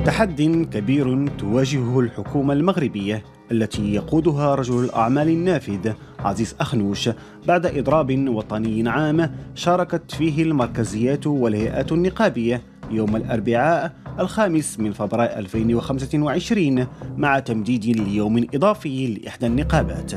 تحد كبير تواجهه الحكومة المغربية التي يقودها رجل الأعمال النافذ عزيز أخنوش بعد إضراب وطني عام شاركت فيه المركزيات والهيئات النقابية يوم الأربعاء 5 فبراير 2025 مع تمديد ليوم إضافي لإحدى النقابات.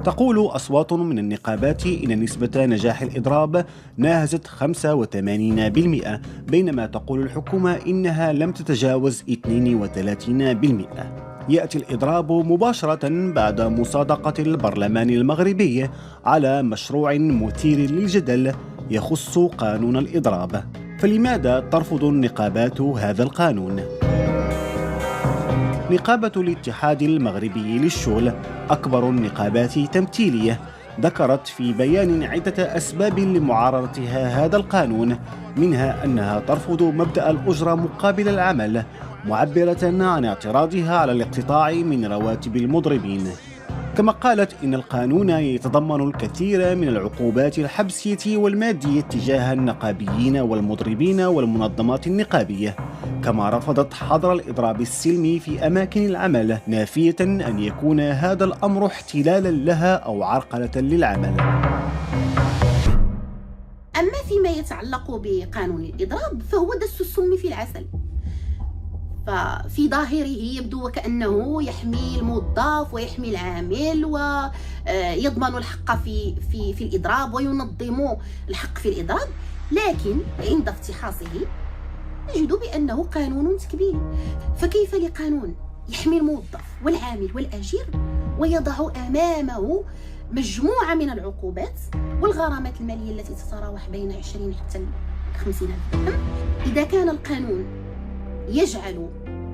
تقول أصوات من النقابات إن نسبة نجاح الإضراب ناهزت 85%، بينما تقول الحكومة إنها لم تتجاوز 32%. يأتي الإضراب مباشرة بعد مصادقة البرلمان المغربي على مشروع مثير للجدل يخص قانون الإضراب. فلماذا ترفض النقابات هذا القانون؟ نقابة الاتحاد المغربي للشغل أكبر النقابات تمثيلية ذكرت في بيان عدة أسباب لمعارضتها هذا القانون، منها أنها ترفض مبدأ الأجرة مقابل العمل، معبرة عن اعتراضها على الاقتطاع من رواتب المضربين. كما قالت إن القانون يتضمن الكثير من العقوبات الحبسية والمادية تجاه النقابيين والمضربين والمنظمات النقابية. كما رفضت حظر الإضراب السلمي في أماكن العمل، نافية أن يكون هذا الأمر احتلالا لها أو عرقلة للعمل. أما فيما يتعلق بقانون الإضراب فهو دس السم في العسل، ففي ظاهره يبدو وكأنه يحمي الموظف ويحمي العامل ويضمن الحق في الإضراب وينظم الحق في الإضراب، لكن عند افتحاصه نجد بأنه قانون تكبيري. فكيف لقانون يحمي الموظف والعامل والأجير ويضع أمامه مجموعة من العقوبات والغرامات المالية التي تتراوح بين 20 حتى 50,000 درهم؟ إذا كان القانون يجعل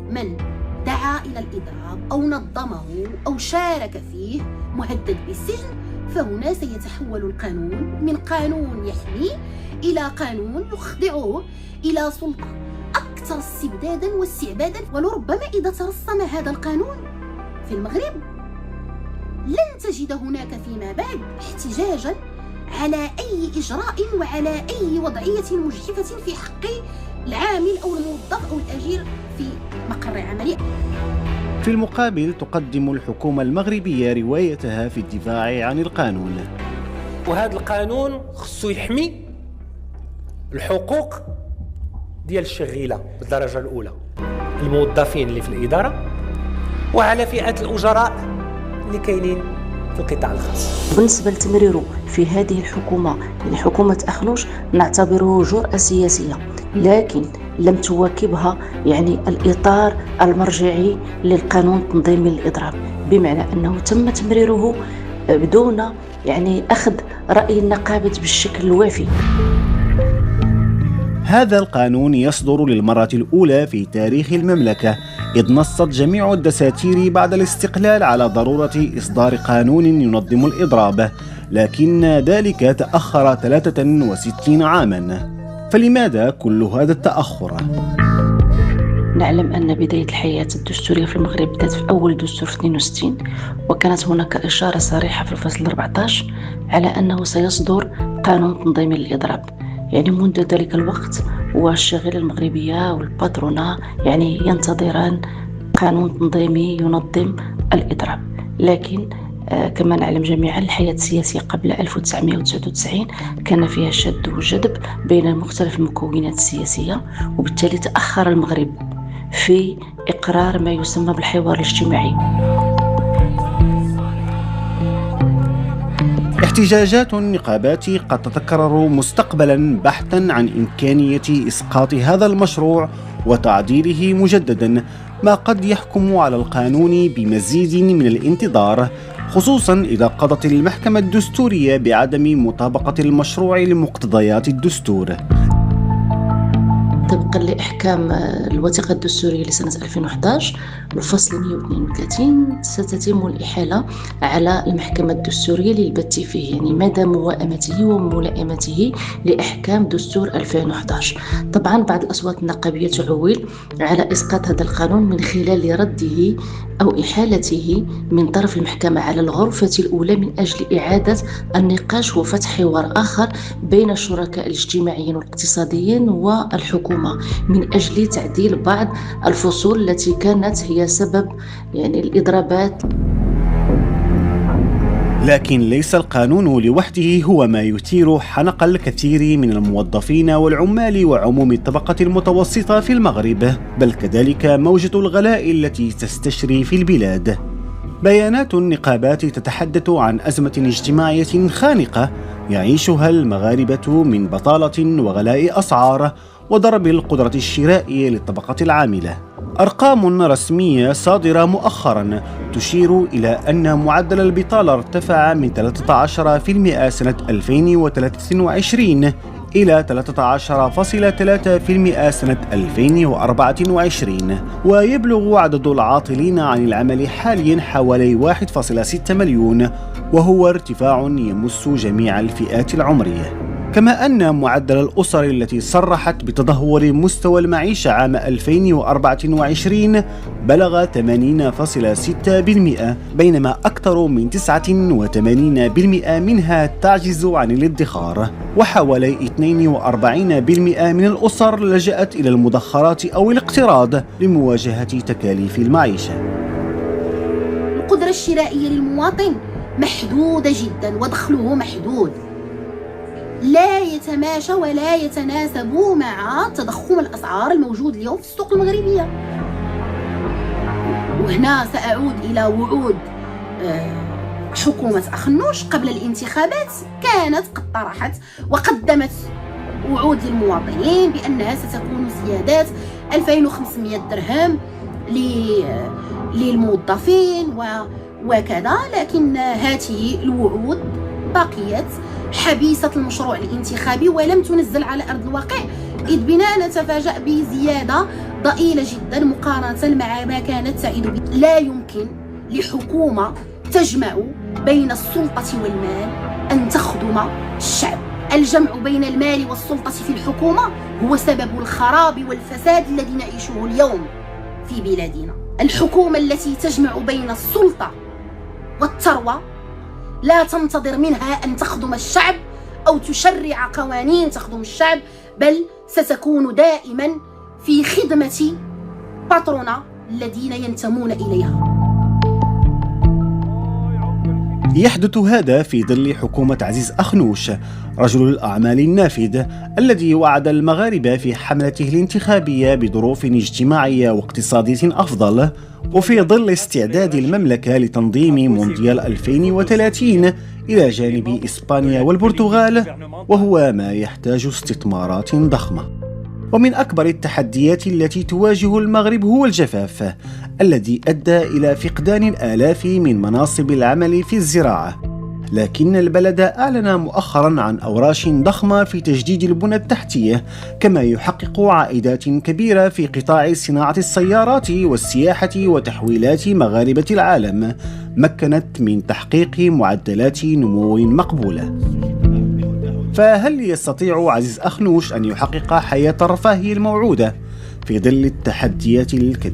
من دعا إلى الإضراب أو نظمه أو شارك فيه مهدد بالسجن، فهنا سيتحول القانون من قانون يحميه إلى قانون يخضعه إلى سلطة أكثر استبدادا واستعبادا. ولربما إذا ترسم هذا القانون في المغرب لن تجد هناك فيما بعد احتجاجا على أي إجراء وعلى أي وضعية مجحفة في حق العامل أو الموظف أو الأجير في مقر عمله. في المقابل تقدم الحكومة المغربية روايتها في الدفاع عن القانون. وهذا القانون خصو يحمي الحقوق ديال الشغيلة بالدرجة الأولى، الموظفين اللي في الإدارة، وعلى فئة الأجراء اللي كاينين في القطاع الخاص. بالنسبة لتمريره في هذه الحكومة، يعني حكومة أخنوش، نعتبره جرأة سياسية، لكن لم تواكبها يعني الإطار المرجعي للقانون التنظيمي للإضراب، بمعنى أنه تم تمريره بدون يعني أخذ رأي النقابة بالشكل الوافي. هذا القانون يصدر للمرة الأولى في تاريخ المملكة، إذ نصت جميع الدساتير بعد الاستقلال على ضرورة إصدار قانون ينظم الإضراب، لكن ذلك تأخر 63 عاما. فلماذا كل هذا التأخر؟ نعلم أن بداية الحياة الدستورية في المغرب بدأت في أول دستور في 62، وكانت هناك إشارة صريحة في الفصل 14 على أنه سيصدر قانون تنظيمي للإضراب. يعني منذ ذلك الوقت والشغيلة المغربية والباترونة يعني ينتظران قانون تنظيمي ينظم الإضراب. لكن كما نعلم جميعا الحياة السياسية قبل 1999 كان فيها شد وجذب بين مختلف المكونات السياسية، وبالتالي تأخر المغرب في إقرار ما يسمى بالحوار الاجتماعي. احتجاجات النقابات قد تتكرر مستقبلا بحثا عن إمكانية إسقاط هذا المشروع وتعديله مجددا، ما قد يحكم على القانون بمزيد من الانتظار، خصوصا إذا قضت المحكمة الدستورية بعدم مطابقة المشروع لمقتضيات الدستور. طبقا لإحكام الوثيقة الدستورية لسنة 2011 وفصل 132 ستتم الإحالة على المحكمة الدستورية للبت فيه يعني مدى موائمته وملائمته لإحكام دستور 2011. طبعا بعض الأصوات النقابية تعول على إسقاط هذا القانون من خلال رده أو إحالته من طرف المحكمة على الغرفة الأولى من أجل إعادة النقاش وفتح حوار آخر بين الشركاء الاجتماعيين والاقتصاديين والحكومة الحكومة من أجل تعديل بعض الفصول التي كانت هي سبب الإضرابات. لكن ليس القانون لوحده هو ما يثير حنق الكثير من الموظفين والعمال وعموم الطبقة المتوسطة في المغرب، بل كذلك موجة الغلاء التي تستشري في البلاد. بيانات النقابات تتحدث عن أزمة اجتماعية خانقة يعيشها المغاربة من بطالة وغلاء أسعار وضرب القدرة الشرائية للطبقة العاملة. أرقام رسمية صادرة مؤخرا تشير إلى أن معدل البطالة ارتفع من 13% سنة 2023 إلى 13.3% سنة 2024، ويبلغ عدد العاطلين عن العمل حاليا حوالي 1.6 مليون، وهو ارتفاع يمس جميع الفئات العمرية. كما أن معدل الأسر التي صرحت بتدهور مستوى المعيشة عام 2024 بلغ 80.6%، بينما أكثر من 89% منها تعجز عن الادخار، وحوالي 42% من الأسر لجأت إلى المدخرات أو الاقتراض لمواجهة تكاليف المعيشة. القدرة الشرائية للمواطن محدودة جدا ودخله محدود، لا يتماشى ولا يتناسب مع تضخم الأسعار الموجود اليوم في السوق المغربية. وهنا سأعود إلى وعود حكومة أخنوش قبل الانتخابات، كانت قد طرحت وقدمت وعود للمواطنين بأنها ستكون زيادات 2500 درهم للموظفين وكذا، لكن هذه الوعود بقيت حبيسة المشروع الانتخابي ولم تنزل على أرض الواقع، إذ بنا نتفاجأ بزيادة ضئيلة جدا مقارنة مع ما كانت تعد به. لا يمكن لحكومة تجمع بين السلطة والمال أن تخدم الشعب. الجمع بين المال والسلطة في الحكومة هو سبب الخراب والفساد الذي نعيشه اليوم في بلادنا. الحكومة التي تجمع بين السلطة والثروة لا تنتظر منها أن تخدم الشعب أو تشرع قوانين تخدم الشعب، بل ستكون دائما في خدمة باترونا الذين ينتمون إليها. يحدث هذا في ظل حكومة عزيز أخنوش، رجل الأعمال النافذ الذي وعد المغاربة في حملته الانتخابية بظروف اجتماعية واقتصادية أفضل، وفي ظل استعداد المملكة لتنظيم مونديال 2030 إلى جانب إسبانيا والبرتغال، وهو ما يحتاج استثمارات ضخمة. ومن أكبر التحديات التي تواجه المغرب هو الجفاف الذي أدى إلى فقدان الآلاف من مناصب العمل في الزراعة. لكن البلد أعلن مؤخرا عن أوراش ضخمة في تجديد البنى التحتية، كما يحقق عائدات كبيرة في قطاع صناعة السيارات والسياحة وتحويلات مغاربة العالم، مكنت من تحقيق معدلات نمو مقبولة. فهل يستطيع عزيز أخنوش أن يحقق حياة الرفاهية الموعودة في ظل التحديات الكبيرة؟